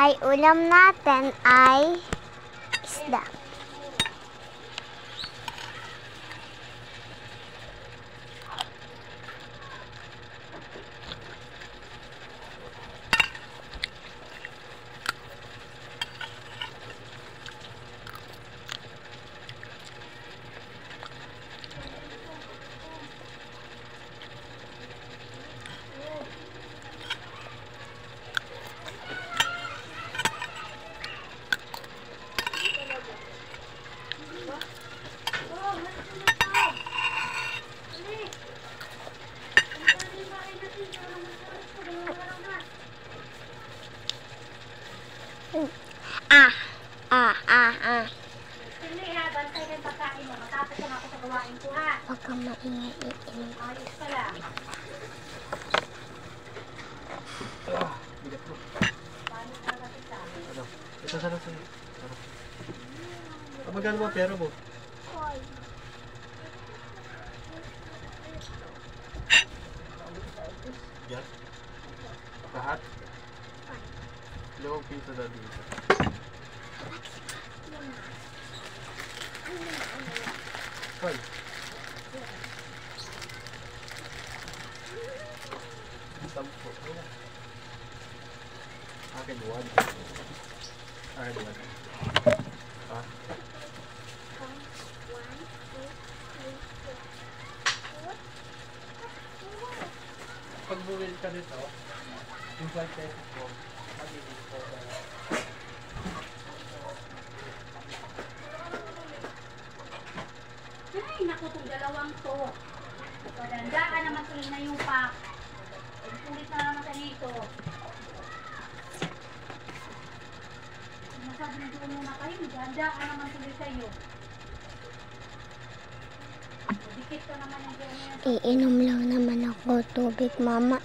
ay ulam natin ay isda. Hindi ha, bantay ka yung pagkain mo. Matapos na ako sa gawain ko ha. Huwag kang maingay. Ayos ka lang. Bigat ko. Paano ka na kita? Ano? Ito sana sa'yo. Magkano mo pera mo? Yan? Lahat? 5 piso na dito. Hoy! Sampo. Akin 1. Akin 1. Ah? Pag buwil ka nito, yung 5 pesos mo, pag-ibig ko. Ay, naku, itong dalawang to. Padandaan naman tuloy na yung pack. Ulit na naman sa dito. Masabi na doon muna kayo, dandaan naman tuloy sa'yo. Dikit ka naman yung gano'n. Iinom lang naman ako tubig, mama.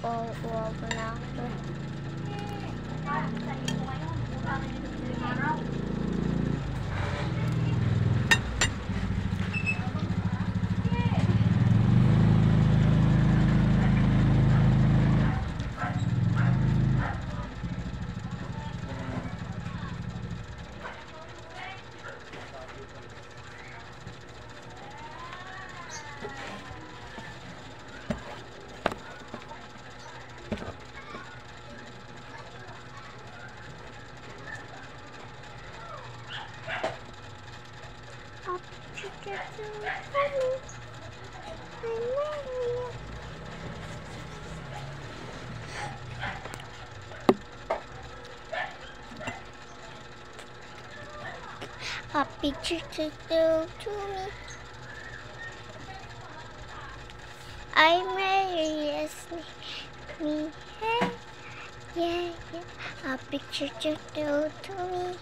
Wow na ako. Sa iyo ngayon, utangin nito sa limang araw. A picture to me. I'm ready, yes, me, hey, yeah. A picture to me.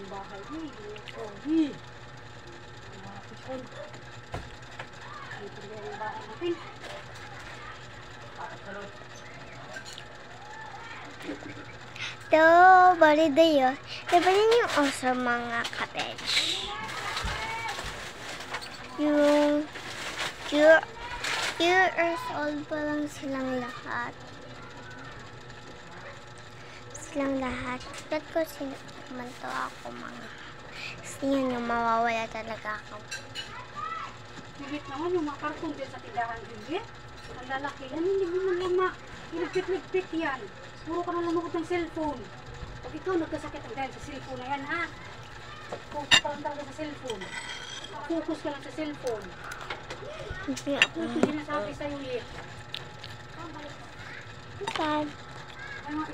Bahay ni, Kogi. Nakapison. Dito na yung bahay natin. To, bali dayo. Nabali niyo sa mga cabbage. Yung 2 years old pa lang silang lahat. Ba't ko sinamanto ako mga. Kasi yun yung mawawala talaga ako. Bibit naman yung mga karton din sa tindahan din. Ang lalaki yan, hindi mo naman ilagpit-ligpit yan. Puro ka na lumugot ng cellphone. Pag ikaw nagkasakit ang dahil sa cellphone na yan, ha? Focus ka lang talaga sa cellphone. Focus ka lang sa cellphone. Hindi ako. Ano yung sinasabi sa'yo, Yip? Sad. Ay, mga